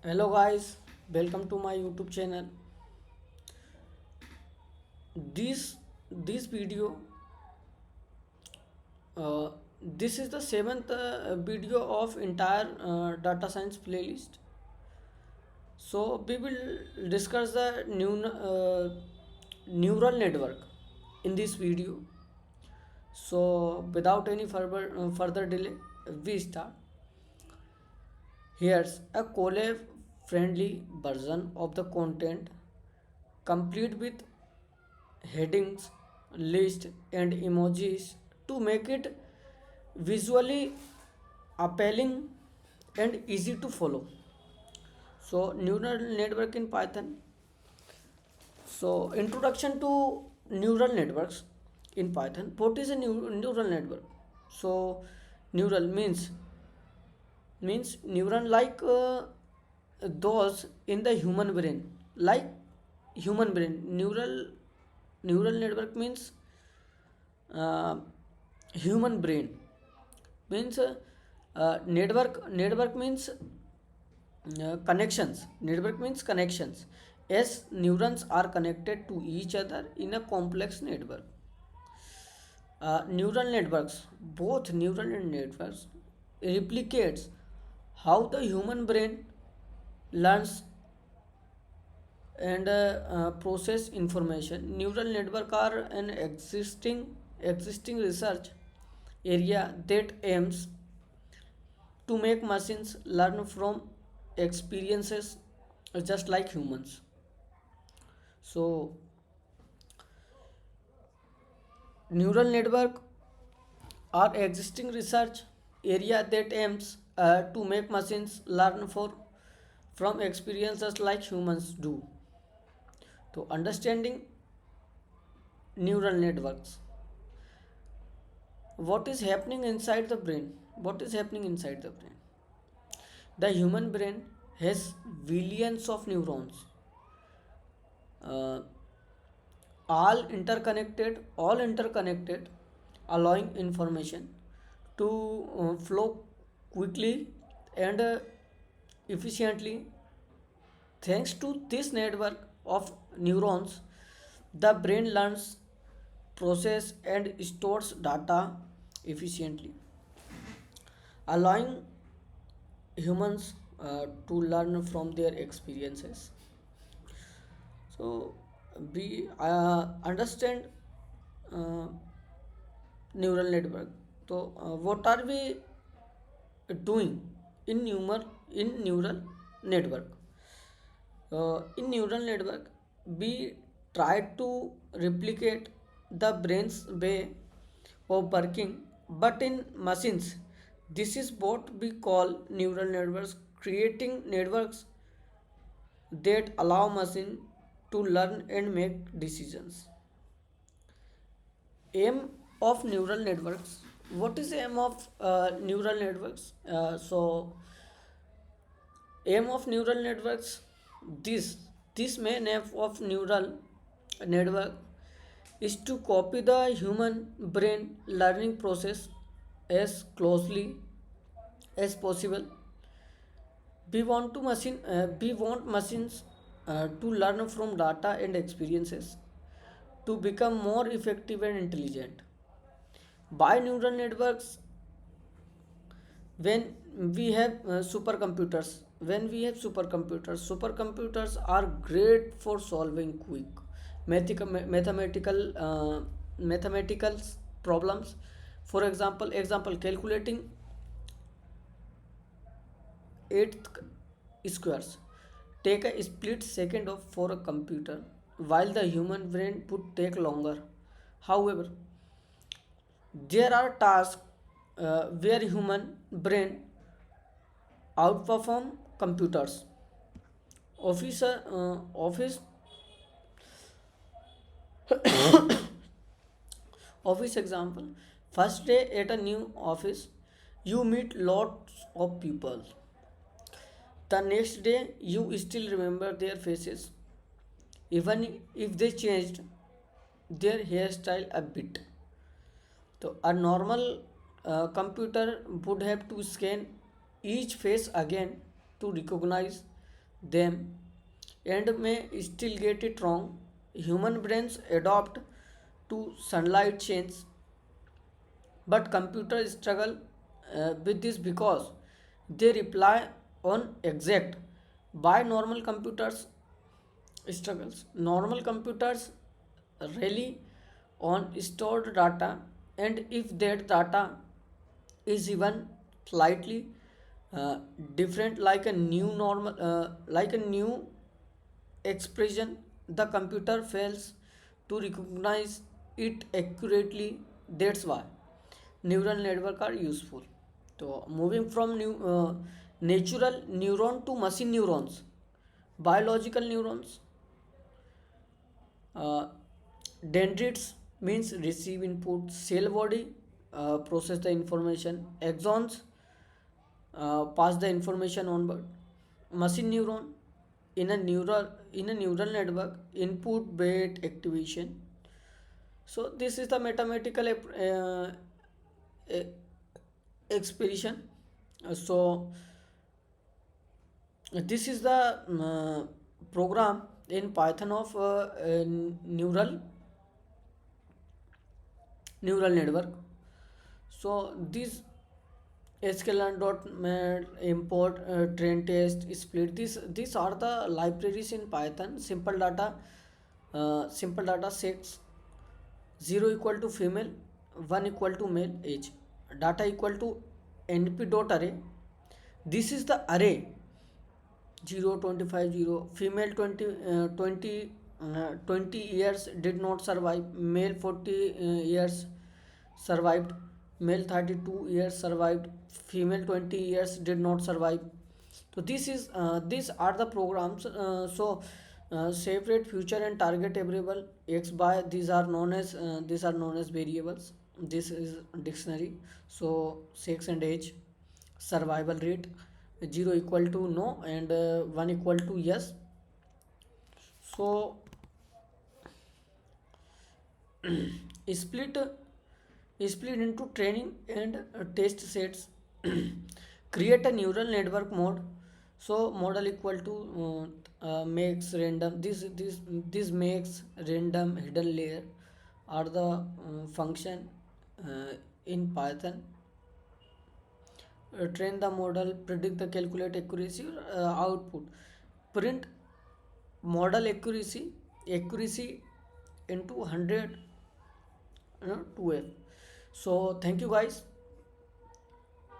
Hello guys, welcome to my YouTube channel. This video, uh, this is the seventh video of entire data science playlist. So we will discuss the neural network in this video. So without any further delay, we start. Here's a collab friendly version of the content complete with headings, list, and emojis to make it visually appealing and easy to follow. So, neural network in Python. So, introduction to neural networks in Python. What is a neural network? So, neural means neuron like those in the human brain, like human brain. Neural network means uh, human brain means network means connections. Network means connections, as neurons are connected to each other in a complex network. Neural networks, both neural and networks, replicates how the human brain learns and process information. Neural network are an existing research area that aims to make machines learn from experiences just like humans. So neural network are existing research area that aims to make machines learn from experiences like humans do. So understanding neural networks, what is happening inside the brain? What is happening inside the brain? The human brain has billions of neurons, uh, all interconnected, allowing information to flow quickly and efficiently. Thanks to this network of neurons, the brain learns, process, and stores data efficiently, allowing humans to learn from their experiences. So we understand uh, neural network. So what are we doing in neural network? In neural network, we try to replicate the brain's way of working, but in machines. This is what we call neural networks, creating networks that allow machine to learn and make decisions. Aim of neural networks. What is aim of neural networks? Aim of neural networks, this this main aim of neural network is to copy the human brain learning process as closely as possible. We want machines to learn from data and experiences to become more effective and intelligent. By neural networks, when we have supercomputers are great for solving quick mathematical mathematical problems. For example calculating 8 squares take a split second of for a computer, while the human brain would take longer. However, there are tasks where human brain outperform computers. Office office example. First day at a new office, you meet lots of people. The next day, you still remember their faces, even if they changed their hairstyle a bit. So a normal computer would have to scan each face again to recognize them and may still get it wrong. Human brains adapt to sunlight change, but computers struggle with this because they rely on exact. By normal computers struggles. Normal computers rely on stored data, and if that data is even slightly uh, different, like a new expression, the computer fails to recognize it accurately. That's why neural network are useful. So moving from natural neuron to machine neurons, biological neurons. Uh, Dendrites means receive input, cell body process the information, axons pass the information onward. Machine neuron in a neural network input bait activation. So this is the mathematical e- expression. So this is the program in Python of neural network. So this sklearn.mat import train test split, these are the libraries in Python. Simple data sets: 0 equal to female, 1 equal to male age, data equal to np dot array. This is the array: 0 25 0 female 20 years did not survive, male 40 years survived, male 32 years survived, female 20 years did not survive. So these are the programs. Separate future and target variable x by, these are known as variables. This is dictionary. So sex and age, survival rate: 0 equal to no and 1 equal to yes. So split split into training and test sets. Create a neural network mode. So model equal to makes random, this makes random hidden layer are the function in Python. Train the model, predict the calculate accuracy, output, print model accuracy into 100, 2f. So thank you guys.